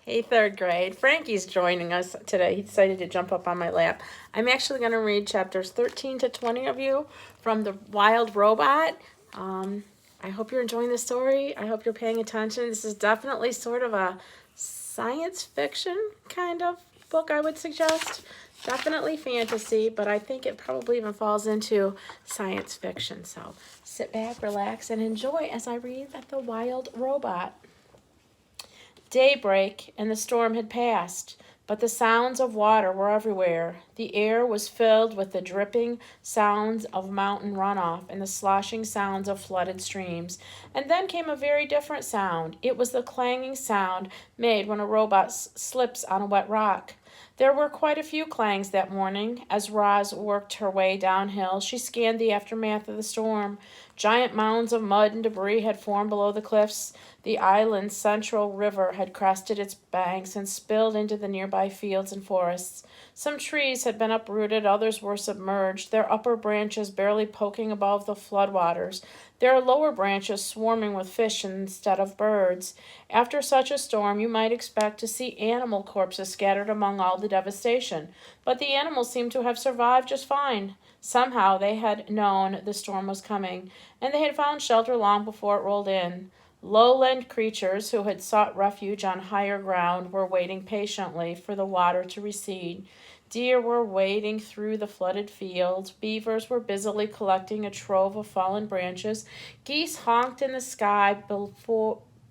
Hey, third grade. Frankie's joining us today. He decided to jump up on my lap. I'm actually going to read chapters 13 to 20 of you from The Wild Robot. I hope you're enjoying the story. I hope you're paying attention. This is definitely sort of a science fiction kind of book, I would suggest. Definitely fantasy, but I think it probably even falls into science fiction. So sit back, relax, and enjoy as I read The Wild Robot. Daybreak, and the storm had passed, but the sounds of water were everywhere. The air was filled with the dripping sounds of mountain runoff and the sloshing sounds of flooded streams. And then came a very different sound. It was the clanging sound made when a robot slips on a wet rock. There were quite a few clangs that morning. As Roz worked her way downhill, she scanned the aftermath of the storm. Giant mounds of mud and debris had formed below the cliffs. The island's central river had crested its banks and spilled into the nearby fields and forests. Some trees had been uprooted, others were submerged, their upper branches barely poking above the floodwaters, their lower branches swarming with fish instead of birds. After such a storm, you might expect to see animal corpses scattered among all the devastation, but the animals seemed to have survived just fine. Somehow they had known the storm was coming, and they had found shelter long before it rolled in. Lowland creatures who had sought refuge on higher ground were waiting patiently for the water to recede. Deer were wading through the flooded fields. Beavers were busily collecting a trove of fallen branches. Geese honked in the sky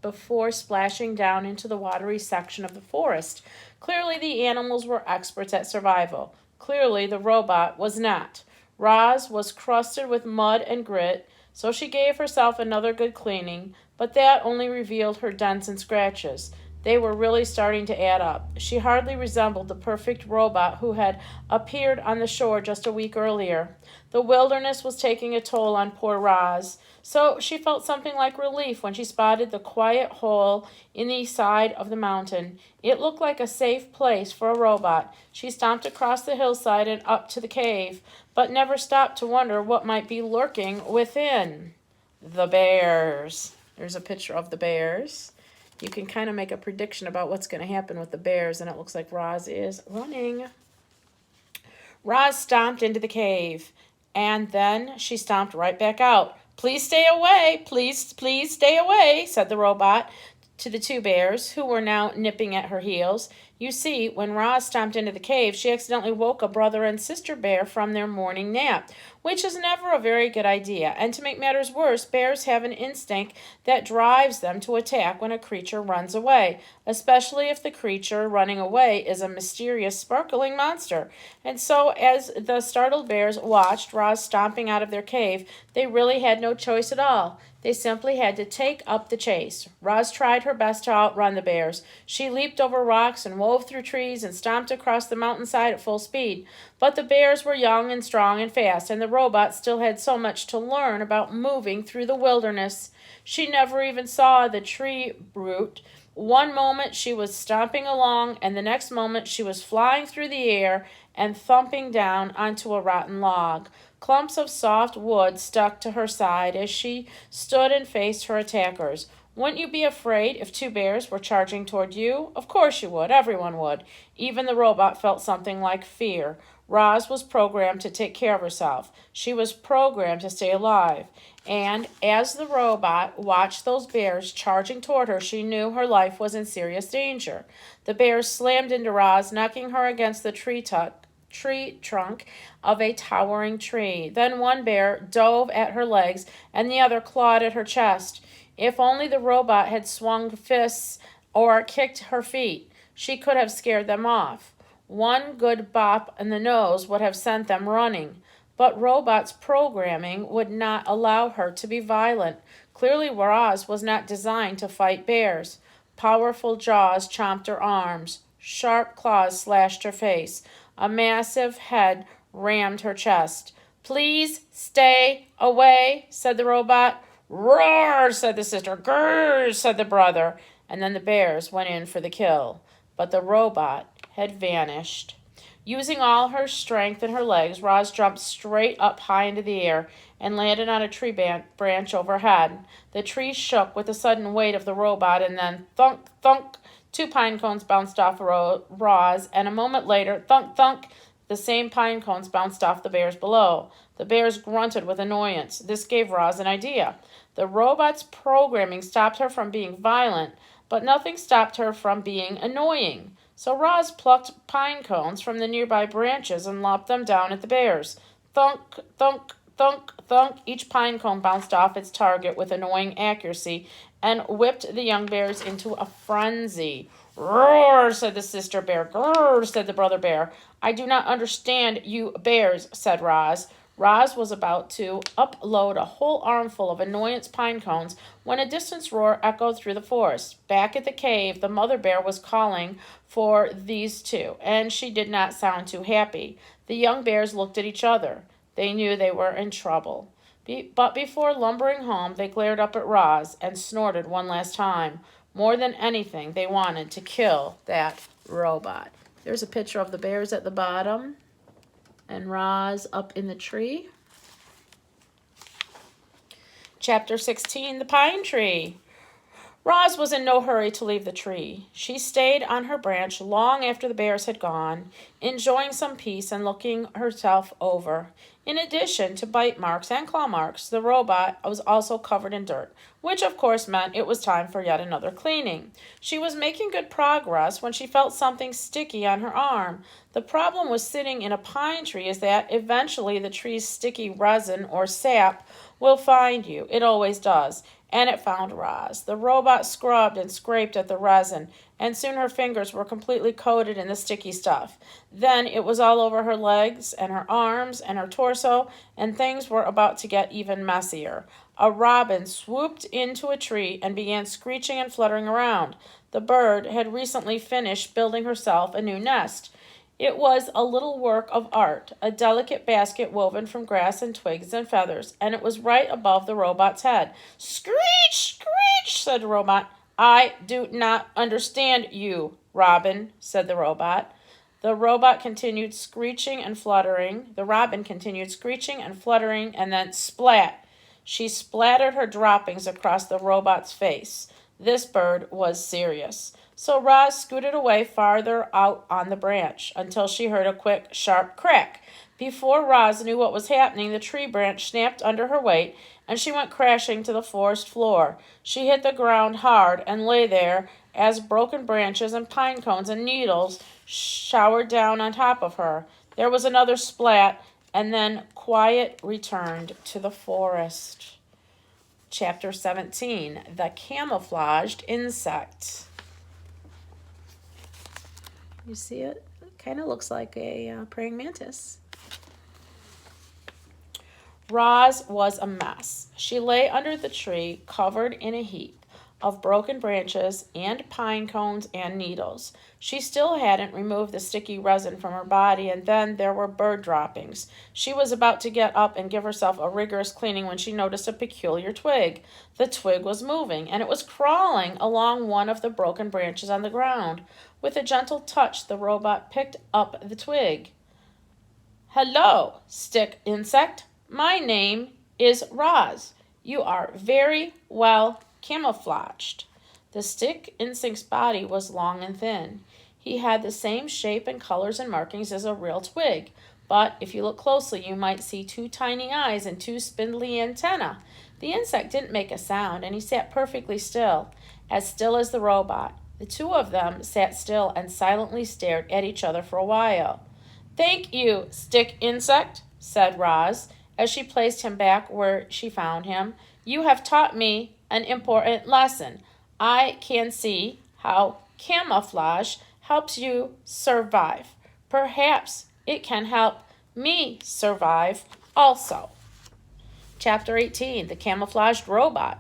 before splashing down into the watery section of the forest. Clearly the animals were experts at survival. Clearly the robot was not. Roz was crusted with mud and grit, so she gave herself another good cleaning, but that only revealed her dents and scratches. They were really starting to add up. She hardly resembled the perfect robot who had appeared on the shore just a week earlier. The wilderness was taking a toll on poor Roz, so she felt something like relief when she spotted the quiet hole in the side of the mountain. It looked like a safe place for a robot. She stomped across the hillside and up to the cave, but never stopped to wonder what might be lurking within. The bears. There's a picture of the bears. You can kind of make a prediction about what's going to happen with the bears, and it looks like Roz is running. Roz stomped into the cave, and then she stomped right back out. Please stay away, please stay away, said the robot to the two bears, who were now nipping at her heels. You see, when Roz stomped into the cave, she accidentally woke a brother and sister bear from their morning nap, which is never a very good idea. And to make matters worse, bears have an instinct that drives them to attack when a creature runs away, especially if the creature running away is a mysterious, sparkling monster. And so, as the startled bears watched Roz stomping out of their cave, they really had no choice at all. They simply had to take up the chase. Roz tried her best to outrun the bears. She leaped over rocks and wove through trees and stomped across the mountainside at full speed. But the bears were young and strong and fast, and the robot still had so much to learn about moving through the wilderness. She never even saw the tree root. One moment she was stomping along, and the next moment she was flying through the air and thumping down onto a rotten log. Clumps of soft wood stuck to her side as she stood and faced her attackers. Wouldn't you be afraid if two bears were charging toward you? Of course you would. Everyone would. Even the robot felt something like fear. Roz was programmed to take care of herself. She was programmed to stay alive. And as the robot watched those bears charging toward her, she knew her life was in serious danger. The bears slammed into Roz, knocking her against the tree trunk of a towering tree. Then one bear dove at her legs and the other clawed at her chest. If only the robot had swung fists or kicked her feet, she could have scared them off. One good bop in the nose would have sent them running. But robot's programming would not allow her to be violent. Clearly, Roz was not designed to fight bears. Powerful jaws chomped her arms. Sharp claws slashed her face. A massive head rammed her chest. Please stay away, said the robot. Roar, said the sister. Grrr, said the brother. And then the bears went in for the kill. But the robot had vanished. Using all her strength in her legs, Roz jumped straight up high into the air and landed on a tree branch overhead. The tree shook with the sudden weight of the robot, and then thunk, thunk, 2 pine cones bounced off Roz, and a moment later, thunk, thunk, the same pine cones bounced off the bears below. The bears grunted with annoyance. This gave Roz an idea. The robot's programming stopped her from being violent, but nothing stopped her from being annoying. So Roz plucked pine cones from the nearby branches and lopped them down at the bears. Thunk, thunk, thunk, thunk. Each pine cone bounced off its target with annoying accuracy and whipped the young bears into a frenzy. Roar, said the sister bear. Grrr, said the brother bear. I do not understand you bears, said Roz. Roz was about to upload a whole armful of annoyance pine cones when a distant roar echoed through the forest. Back at the cave, the mother bear was calling for these two, and she did not sound too happy. The young bears looked at each other. They knew they were in trouble. But before lumbering home, they glared up at Roz and snorted one last time. More than anything, they wanted to kill that robot. There's a picture of the bears at the bottom and Roz up in the tree. Chapter 16, The Pine Tree. Roz was in no hurry to leave the tree. She stayed on her branch long after the bears had gone, enjoying some peace and looking herself over. In addition to bite marks and claw marks, the robot was also covered in dirt, which of course meant it was time for yet another cleaning. She was making good progress when she felt something sticky on her arm. The problem with sitting in a pine tree is that eventually the tree's sticky resin or sap will find you. It always does. And it found Roz. The robot scrubbed and scraped at the resin, and soon her fingers were completely coated in the sticky stuff. Then it was all over her legs and her arms and her torso, and things were about to get even messier. A robin swooped into a tree and began screeching and fluttering around. The bird had recently finished building herself a new nest. It was a little work of art, a delicate basket woven from grass and twigs and feathers, and it was right above the robot's head. Screech, screech, said the robot. I do not understand you, Robin, said the robot. The robot continued screeching and fluttering. The robin continued screeching and fluttering, and then splat. She splattered her droppings across the robot's face. This bird was serious. So Roz scooted away farther out on the branch until she heard a quick, sharp crack. Before Roz knew what was happening, the tree branch snapped under her weight, and she went crashing to the forest floor. She hit the ground hard and lay there as broken branches and pine cones and needles showered down on top of her. There was another splat, and then quiet returned to the forest. Chapter 17, The Camouflaged Insect. You see it? It kind of looks like a praying mantis. Roz was a mess. She lay under the tree, covered in a heap of broken branches and pine cones and needles. She still hadn't removed the sticky resin from her body, and then there were bird droppings. She was about to get up and give herself a rigorous cleaning when she noticed a peculiar twig. The twig was moving, and it was crawling along one of the broken branches on the ground. With a gentle touch, the robot picked up the twig. Hello, stick insect. My name is Roz. You are very well camouflaged. The stick insect's body was long and thin. He had the same shape and colors and markings as a real twig, but if you look closely, you might see 2 tiny eyes and 2 spindly antennae. The insect didn't make a sound, and he sat perfectly still as the robot. The two of them sat still and silently stared at each other for a while. Thank you, stick insect, said Roz, as she placed him back where she found him. You have taught me an important lesson. I can see how camouflage helps you survive. Perhaps it can help me survive also. Chapter 18, The Camouflaged Robot.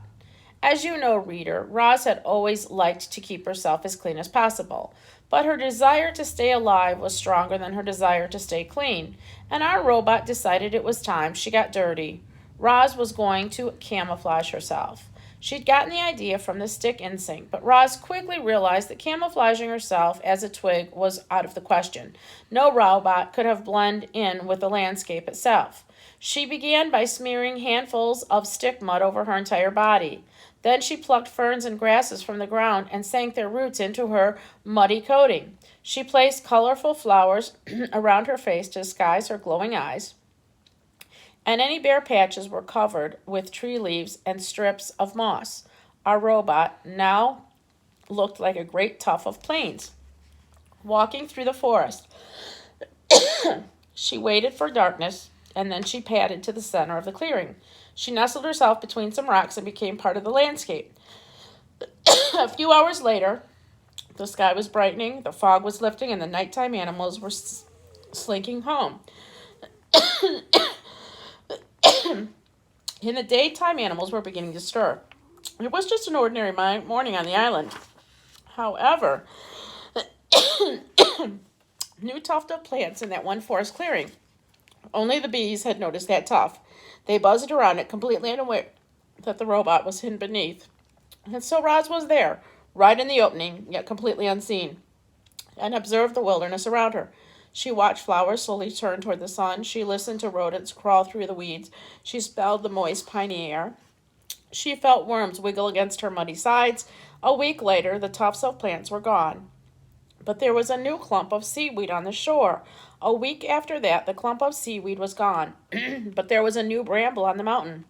As you know, reader, Roz had always liked to keep herself as clean as possible, but her desire to stay alive was stronger than her desire to stay clean, and our robot decided it was time she got dirty. Roz was going to camouflage herself. She'd gotten the idea from the stick instinct, but Roz quickly realized that camouflaging herself as a twig was out of the question. No robot could have blended in with the landscape itself. She began by smearing handfuls of stick mud over her entire body. Then she plucked ferns and grasses from the ground and sank their roots into her muddy coating. She placed colorful flowers around her face to disguise her glowing eyes, and any bare patches were covered with tree leaves and strips of moss. Our robot now looked like a great tuft of plains. Walking through the forest, she waited for darkness, and then she padded to the center of the clearing. She nestled herself between some rocks and became part of the landscape. A few hours later, the sky was brightening, the fog was lifting, and the nighttime animals were slinking home. In the daytime, animals were beginning to stir. It was just an ordinary morning on the island. However, new tuft of plants in that one forest clearing. Only the bees had noticed that tuft. They buzzed around it, completely unaware that the robot was hidden beneath. And so Roz was there, right in the opening, yet completely unseen, and observed the wilderness around her. She watched flowers slowly turn toward the sun. She listened to rodents crawl through the weeds. She smelled the moist, piney air. She felt worms wiggle against her muddy sides. A week later, the tufts of plants were gone, but there was a new clump of seaweed on the shore. A week after that, the clump of seaweed was gone, but there was a new bramble on the mountain.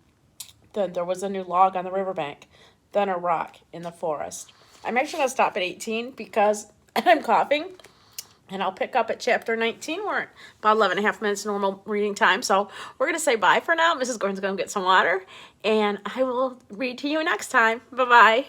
Then there was a new log on the riverbank. Then a rock in the forest. I'm actually going to stop at 18 because I'm coughing. And I'll pick up at chapter 19. We're at about 11 and a half minutes normal reading time. So we're going to say bye for now. Mrs. Gordon's going to get some water. And I will read to you next time. Bye-bye.